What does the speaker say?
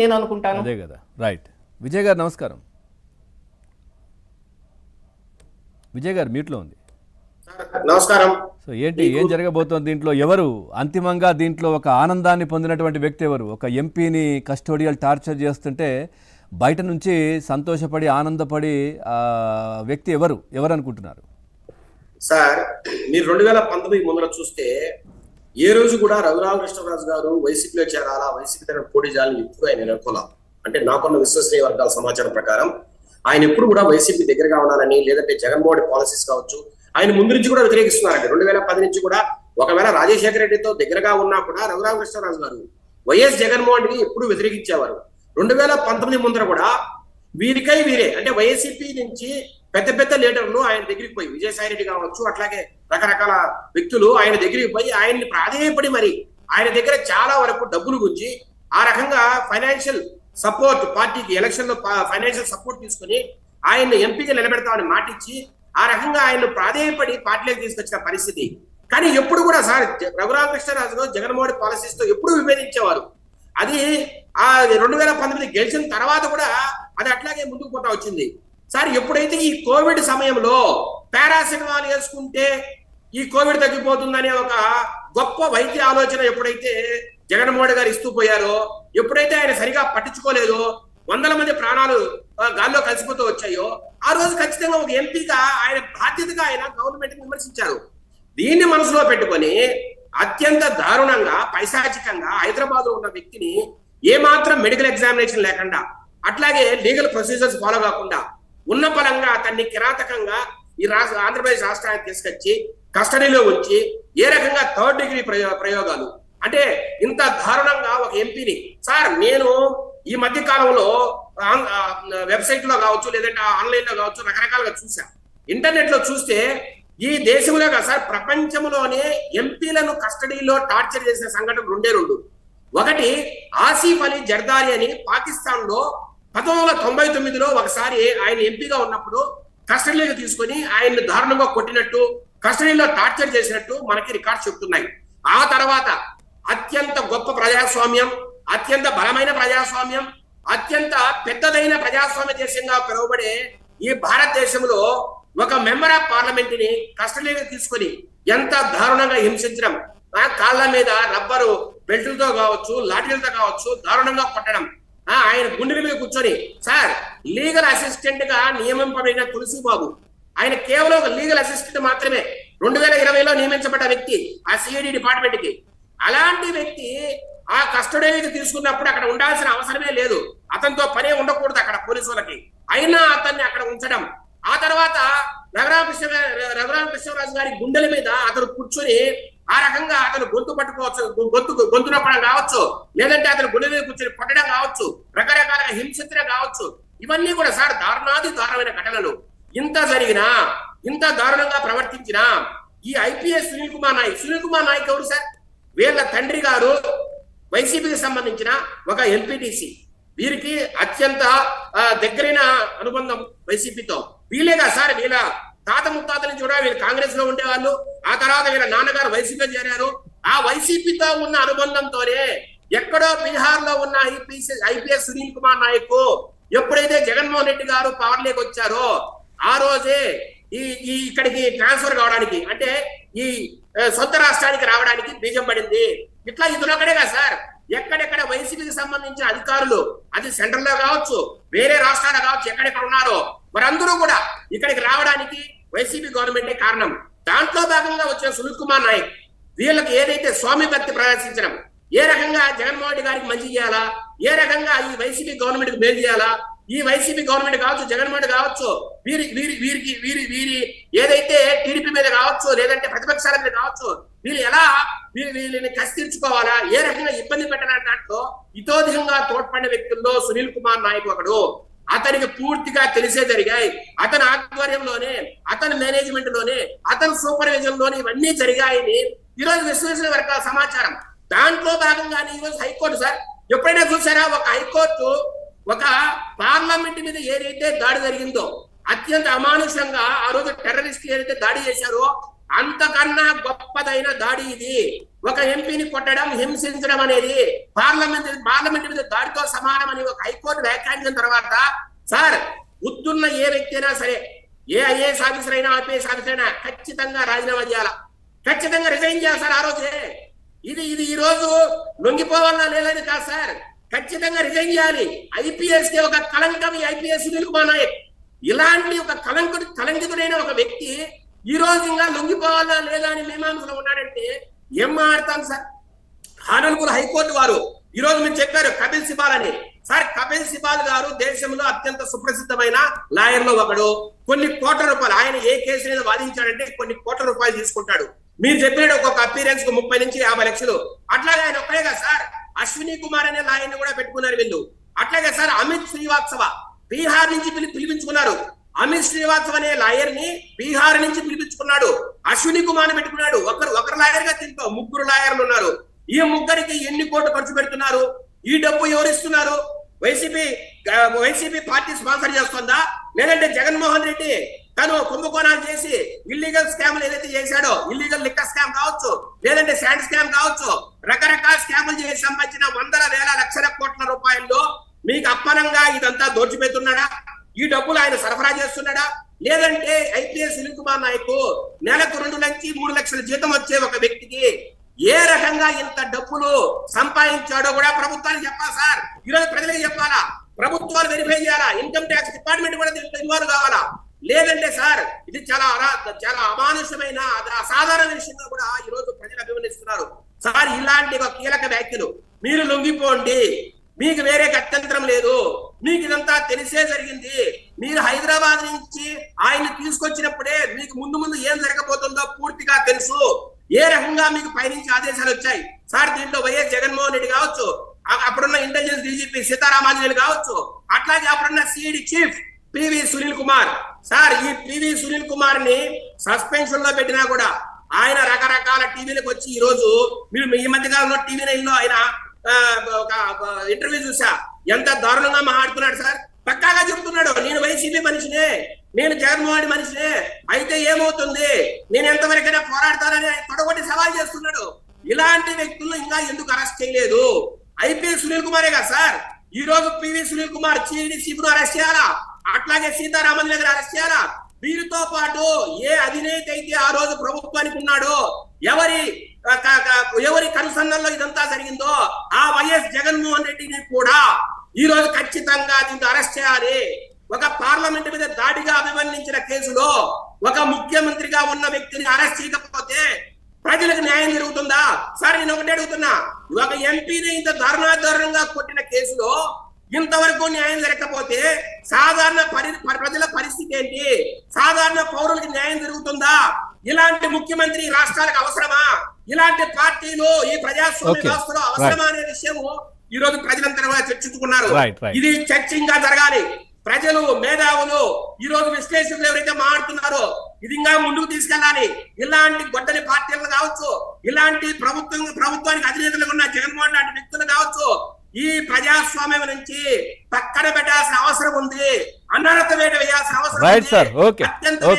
నేను అనుకుంటాను. అదే కదా, రైట్. విజయ్ గారు నమస్కారం. విజయ్ గారు మ్యూట్లో ఉంది. నమస్కారం. సో ఏంటి, ఏం జరగబోతోంది దీంట్లో? ఎవరు అంతిమంగా దీంట్లో ఒక ఆనందాన్ని పొందినటువంటి వ్యక్తి ఎవరు? ఒక ఎంపీని కస్టోడియల్ టార్చర్ చేస్తుంటే బయట నుంచి సంతోషపడి ఆనందపడి వ్యక్తి ఎవరు అనుకుంటున్నారు? సార్, మీరు 2019 ముందర చూస్తే ఏ రోజు కూడా రఘురామకృష్ణరాజు గారు వైసీపీలో చేరాలా, వైసీపీ తరఫున పోటీ చేయాలని ఎప్పుడు ఆయన అనుకోలే. అంటే నాకున్న విశ్వసనీయ వర్గాల సమాచారం ప్రకారం ఆయన ఎప్పుడు కూడా వైసీపీ దగ్గరగా ఉండాలని, లేదంటే జగన్మోహన్ పాలసీస్ కావచ్చు, ఆయన ముందు నుంచి కూడా వ్యతిరేకిస్తున్నారండి. 2010 నుంచి కూడా ఒకవేళ రాజశేఖర రెడ్డితో దగ్గరగా ఉన్నా కూడా రఘురామకృష్ణరాజు గారు వైఎస్ జగన్మోహన్ రెడ్డి ఎప్పుడు వ్యతిరేకించేవారు. 2019 ముందర కూడా వీరికై వీరే అంటే వైసీపీ నుంచి పెద్ద పెద్ద లీడర్లు ఆయన దగ్గరికి పోయి, విజయసాయి రెడ్డి కావచ్చు, అట్లాగే రకరకాల వ్యక్తులు ఆయన దగ్గరికి పోయి ఆయన్ని ప్రాధేయపడి మరి ఆయన దగ్గర చాలా వరకు డబ్బులు గుంచి ఆ రకంగా ఫైనాన్షియల్ సపోర్ట్, పార్టీకి ఎలక్షన్ లో ఫైనాన్షియల్ సపోర్ట్ తీసుకుని ఆయన్ని ఎంపీగా నిలబెడతామని మాటిచ్చి ఆ రకంగా ఆయన ప్రాధేయపడి పార్టీలోకి తీసుకొచ్చిన పరిస్థితి. కానీ ఎప్పుడు కూడా సార్ రఘురామకృష్ణరాజు జగన్మోహన్ పాలసీస్ తో ఎప్పుడు విభేదించేవారు. అది 2019 గెలిచిన తర్వాత కూడా అది అట్లాగే ముందుకు పోతా వచ్చింది. సార్, ఎప్పుడైతే ఈ కోవిడ్ సమయంలో పారాసిటమాల్ వేసుకుంటే ఈ కోవిడ్ తగ్గిపోతుందనే ఒక గొప్ప వైద్య ఆలోచన ఎప్పుడైతే జగన్మోహన్ గారు ఇస్తూ పోయారో, ఎప్పుడైతే ఆయన సరిగా పట్టించుకోలేదో, వందల మంది ప్రాణాలు గాల్లో కలిసిపోతూ వచ్చాయో, ఆ రోజు ఖచ్చితంగా ఒక ఎంపీగా ఆయన బాధ్యతగా ఆయన గవర్నమెంట్ ని విమర్శించారు. దీన్ని మనసులో పెట్టుకొని అత్యంత దారుణంగా, పైశాచికంగా హైదరాబాద్ లో ఉన్న వ్యక్తిని ఏమాత్రం మెడికల్ ఎగ్జామినేషన్ లేకుండా, అట్లాగే లీగల్ ప్రొసీజర్స్ ఫాలో కాకుండా ఉన్న పరంగా అతన్ని కిరాతకంగా ఈ ఆంధ్రప్రదేశ్ రాష్ట్రానికి తీసుకొచ్చి కస్టడీలో ఉంచి ఏ రకంగా 3rd డిగ్రీ ప్రయోగాలు, అంటే ఇంత దారుణంగా ఒక ఎంపీని. సార్, నేను ఈ మధ్య కాలంలో వెబ్సైట్ లో కావచ్చు, లేదంటే ఆన్లైన్ లో కావచ్చు, రకరకాలుగా చూసా. ఇంటర్నెట్ లో చూస్తే ఈ దేశంలో కాదు సార్, ప్రపంచంలోనే ఎంపీలను కస్టడీలో టార్చర్ చేసిన సంఘటన రెండే రెండు. ఒకటి ఆసిఫ్ అలీ జర్దారి అని పాకిస్తాన్ లో 1999లో ఒకసారి ఆయన ఎంపీగా ఉన్నప్పుడు కస్టడీలోకి తీసుకొని ఆయన్ని దారుణంగా కొట్టినట్టు, కస్టడీలో టార్చర్ చేసినట్టు మనకి రికార్డ్స్ చెప్తున్నాయి. ఆ తర్వాత అత్యంత గొప్ప ప్రజాస్వామ్యం, అత్యంత బలమైన ప్రజాస్వామ్యం, అత్యంత పెద్దదైన ప్రజాస్వామ్య దేశంగా పిలువబడే ఈ భారతదేశంలో ఒక మెంబర్ ఆఫ్ పార్లమెంట్ ని కస్టడీలోకి తీసుకొని ఎంత దారుణంగా హింసించడం, కాళ్ళ మీద రబ్బరు బెల్టులతో కావచ్చు, లాఠీలతో కావచ్చు దారుణంగా కొట్టడం, ఆయన గుండెల మీద కూర్చొని. సార్, లీగల్ అసిస్టెంట్ గా నియమింపబడిన తులసిబాబు, ఆయన కేవలం ఒక లీగల్ అసిస్టెంట్ మాత్రమే, 2020లో నియమించబడ్డ వ్యక్తి ఆ సిఐడి డిపార్ట్మెంట్ కి. అలాంటి వ్యక్తి ఆ కస్టడీకి తీసుకున్నప్పుడు అక్కడ ఉండాల్సిన అవసరమే లేదు, అతనితో పనే ఉండకూడదు అక్కడ పోలీసులకి, అయినా అతన్ని అక్కడ ఉంచడం. ఆ తర్వాత రఘురామకృష్ణరాజు గారి గుండెల మీద అతను కూర్చొని ఆ రకంగా అతను గొంతు పట్టుకోవచ్చు, గొంతు నొప్పడం కావచ్చు, లేదంటే అతను గుండె మీద కూర్చొని కొట్టడం కావచ్చు, రకరకాలుగా హింసించడం కావచ్చు. ఇవన్నీ కూడా సార్ దారుణాది దారుణమైన ఘటనలు. ఇంత జరిగినా, ఇంత దారుణంగా ప్రవర్తించినా ఈ ఐపీఎస్ సునీల్ కుమార్ నాయక్ ఎవరు సార్? వీళ్ళ తండ్రి గారు వైసీపీకి సంబంధించిన ఒక ఎంపీటీసీ. వీరికి అత్యంత దగ్గరైన అనుబంధం వైసీపీతో. వీళ్ళేగా సార్, వీళ్ళ తాత ముత్తాతల నుంచి కూడా వీళ్ళు కాంగ్రెస్ లో ఉండేవాళ్ళు. ఆ తర్వాత వీళ్ళ నాన్నగారు వైసీపీలో చేరారు. ఆ వైసీపీతో ఉన్న అనుబంధంతోనే ఎక్కడో బీహార్ లో ఉన్న ఐపీఎస్ సునీల్ కుమార్ నాయక్ ఎప్పుడైతే జగన్మోహన్ రెడ్డి గారు పవర్ లేకి వచ్చారో ఆ రోజే ఈ ఇక్కడికి ట్రాన్స్ఫర్ కావడానికి, అంటే ఈ సొంత రాష్ట్రానికి రావడానికి బీజం పడింది. ఇట్లా ఇదినొక్కడే కదా సార్, ఎక్కడెక్కడ వైసీపీకి సంబంధించిన అధికారులు, అది సెంట్రల్ లో కావచ్చు, వేరే రాష్ట్రాల్లో కావచ్చు, ఎక్కడెక్కడ ఉన్నారో వారందరూ కూడా ఇక్కడికి రావడానికి వైసీపీ గవర్నమెంటే కారణం. దాంట్లో భాగంగా వచ్చిన సునీల్ కుమార్ నాయక్ వీళ్ళకి ఏదైతే స్వామి భక్తి ప్రదర్శించడం, ఏ రకంగా జగన్మోహన్ రెడ్డి గారికి మంచి చేయాలా, ఏ రకంగా ఈ వైసీపీ గవర్నమెంట్ కి మేలు చేయాలా, ఈ వైసీపీ గవర్నమెంట్ కావచ్చు, జగన్మోహన్ రెడ్డి కావచ్చు, వీరి ఏదైతే టీడీపీ మీద కావచ్చు, లేదంటే ప్రతిపక్షాల మీద కావచ్చు, వీళ్ళు ఎలా వీళ్ళని కసి తీర్చుకోవాలా, ఏ రకంగా ఇబ్బంది పెట్టాలని దాంట్లో ఇతోధికంగా తోడ్పడిన వ్యక్తుల్లో సునీల్ కుమార్ నాయక్ ఒకడు. అతనికి పూర్తిగా తెలిసే జరిగాయి. అతని ఆధ్వర్యంలోనే, అతని మేనేజ్మెంట్ లోనే, అతని సూపర్విజన్ లోనే ఇవన్నీ జరిగాయని ఈరోజు విశ్వసనీయ వర్గాల సమాచారం. దాంట్లో భాగంగానే ఈరోజు హైకోర్టు సార్, ఎప్పుడైనా చూసారా ఒక హైకోర్టు ఒక పార్లమెంట్ మీద ఏదైతే దాడి జరిగిందో, అత్యంత అమానుషంగా ఆ రోజు టెర్రరిస్ట్ ఏదైతే దాడి చేశారో అంతకన్నా గొప్పదైన దాడి ఇది. ఒక ఎంపీని కొట్టడం, హింసించడం అనేది పార్లమెంట్ మీద దాడితో సమానమని ఒక హైకోర్టు వ్యాఖ్యానించిన తర్వాత సార్ ఉద్దున్న ఏ వ్యక్తి అయినా సరే, ఏ ఐఏఎస్ ఆఫీసర్ అయినా, ఐపీఎస్ ఆఫీసర్ అయినా ఖచ్చితంగా రాజీనామా చేయాలా, ఖచ్చితంగా రిజైన్ చేయాలి సార్. ఆ రోజే ఇది ఈ రోజు లొంగిపోవాలన్నా లేదని కాదు సార్, ఖచ్చితంగా రిజైన్ చేయాలి. ఐపీఎస్ కి ఒక కలంకం ఈ ఐపీఎస్ సునీల్ కుమార్ నాయక్. ఇలాంటి ఒక కలంకితుడైన ఒక వ్యక్తి ఈ రోజు ఇంకా లొంగిపోవాలా లేదా అని మీమాంసలో ఉన్నాడంటే ఏం మాట్లాడతాం సార్. హానల్పూర్ హైకోర్టు వారు ఈ రోజు మీరు చెప్పారు కపిల్ సిబాల్ అని. సార్ కపిల్ సిబాల్ గారు దేశంలో అత్యంత సుప్రసిద్ధమైన లాయర్లో ఒకడు. కొన్ని కోట్ల రూపాయలు ఆయన ఏ కేసు మీద వాదించాడంటే కొన్ని కోట్ల రూపాయలు తీసుకుంటాడు. మీరు చెప్పినట్టు ఒక్కొక్క అపీరెన్స్ కు 30 నుంచి 50 లక్షలు. అట్లాగే ఆయన ఒక్కడేగా సార్, అశ్విని కుమార్ అనే లాయర్ని కూడా పెట్టుకున్నారు వీళ్ళు. అట్లాగే సార్ అమిత్ శ్రీవాత్సవ బీహార్ నుంచి పిలిపించుకున్నారు. అమిత్ శ్రీవాత్సవ అనే లాయర్ ని బీహార్ నుంచి పిలిపించుకున్నాడు. అశ్విని కుమార్ పెట్టుకున్నాడు. ఒకరు లాయర్ గా తింటూ 3 లాయర్లు ఉన్నారు. ఈ ముగ్గురికి ఎన్ని కోట్లు ఖర్చు పెడుతున్నారు? ఈ డబ్బు ఎవరిస్తున్నారు? వైసీపీ పార్టీ స్పాన్సర్ చేస్తుందా, లేదంటే జగన్మోహన్ రెడ్డి తను కుంభకోణాలు చేసి ఇల్లీగల్ స్కామ్లు ఏదైతే చేశాడో, ఇల్లీగల్ లిక్కర్ స్కామ్ కావచ్చు, లేదంటే శాండ్ స్కామ్ కావచ్చు, రకరకాల స్కాములు చేసి సంబంధించిన వందల వేల లక్షల కోట్ల రూపాయల్లో మీకు అప్పనంగా ఇదంతా దోచిపెడుతున్నాడా? ఈ డబ్బులు ఆయన సరఫరా చేస్తున్నాడా? లేదంటే ఐపీఎస్ సునీల్ కుమార్ నాయక్ నెలకు 2 నుంచి 3 లక్షల జీతం వచ్చే ఒక వ్యక్తికి ఏ రకంగా ఇంత డబ్బులు సంపాదించాడో కూడా ప్రభుత్వానికి చెప్పాలి సార్. ఈరోజు ప్రజలకు చెప్పాలా, ప్రభుత్వాలు వెరిఫై చేయాలా, ఇన్కమ్ ట్యాక్స్ డిపార్ట్మెంట్ కూడా దీంట్లో ఇన్వాల్వ్ కావాలా. లేదంటే సార్ ఇది చాలా అమానుషమైన అసాధారణ విషయంగా కూడా ఈ రోజు ప్రజలు అభివర్ణిస్తున్నారు సార్. ఇలాంటి ఒక కీలక వ్యాఖ్యలు, మీరు లొంగిపోండి, మీకు వేరే గత్యంతరం లేదు, మీకు ఇదంతా తెలిసే జరిగింది. మీరు హైదరాబాద్ నుంచి ఆయన్ని తీసుకొచ్చినప్పుడే మీకు ముందు ఏం జరగబోతుందో పూర్తిగా తెలుసు. ఏ రకంగా మీకు పైనుంచి ఆదేశాలు వచ్చాయి సార్. దీంట్లో వైఎస్ జగన్మోహన్ రెడ్డి కావచ్చు, అప్పుడున్న ఇంటెలిజెన్స్ డీజీపీ సీతారామాంజనేయులు కావచ్చు, అట్లాగే అప్పుడున్న CID chief PV Sunil Kumar sir. ఈ పివి సునీల్ కుమార్ ని సస్పెన్షన్ లో పెట్టినా కూడా ఆయన రకరకాల టీవీలకు వచ్చి ఈ రోజు మీరు ఈ మధ్య కాలంలో టీవీ 9లో ఆయన ఒక ఇంటర్వ్యూ చూసా, ఎంత దారుణంగా మాట్లాడుతున్నాడు సార్. పక్కాగా చెప్తున్నాడు, నేను వైసీపీ మనిషినే, నేను జగన్మోహన్ మనిషినే, అయితే ఏమవుతుంది, నేను ఎంతవరకైనా పోరాడతానని ఆయన తొడగొట్టి సవాల్ చేస్తున్నాడు. ఇలాంటి వ్యక్తులను ఇంకా ఎందుకు అరెస్ట్ చేయలేదు? ఐపీఎస్ సునీల్ కుమారే కదా సార్. ఈ రోజు PV Sunil Kumar CID chief ను అరెస్ట్ చేయాలా, అట్లాగే సీతారామన్ దగ్గర అరెస్ట్ చేయాలా. వీరితో పాటు ఏ అధినేత అయితే ఆ రోజు ప్రభుత్వానికి ఉన్నాడో, ఎవరి కనుసన్నల్లో ఇదంతా జరిగిందో ఆ వైఎస్ జగన్మోహన్ రెడ్డిని కూడా ఈ రోజు ఖచ్చితంగా దీంతో అరెస్ట్ చేయాలి. ఒక పార్లమెంట్ మీద దాడిగా అభివర్ణించిన కేసులో ఒక ముఖ్యమంత్రిగా ఉన్న వ్యక్తిని అరెస్ట్ చేయకపోతే ప్రజలకు న్యాయం జరుగుతుందా సార్? నేను ఒకటే అడుగుతున్నా, ఒక ఎంపీని ఇంత దారుణంగా కొట్టిన కేసులో ఇంతవరకు న్యాయం జరగకపోతే సాధారణ ప్రజల పరిస్థితి ఏంటి? సాధారణ పౌరులకి న్యాయం జరుగుతుందా? ఇలాంటి ముఖ్యమంత్రి రాష్ట్రాలకు అవసరమా? ఇలాంటి పార్టీలు ఈ ప్రజాస్వామ్య వ్యవస్థలో అవసరమా అనే విషయం ఈ రోజు ప్రజలంతా చర్చించుకున్నారు. ఇది చర్చగా జరగాలి. ప్రజలు, మేధావులు, ఈ రోజు విశ్లేషకులు ఎవరైతే మాట్లాడుతున్నారో ఇది ఇంకా ముందుకు తీసుకెళ్లాలి. ఇలాంటి గొడ్డలి పార్టీలు కావచ్చు, ఇలాంటి ప్రభుత్వానికి అధినేతలుగా ఉన్న జగన్మోహన్ లాంటి వ్యక్తులు కావచ్చు, ఈ ప్రజాస్వామ్యం నుంచి పక్కన పెట్టాల్సిన అవసరం ఉంది, అనర్హత వేయాల్సిన అవసరం ఉంది.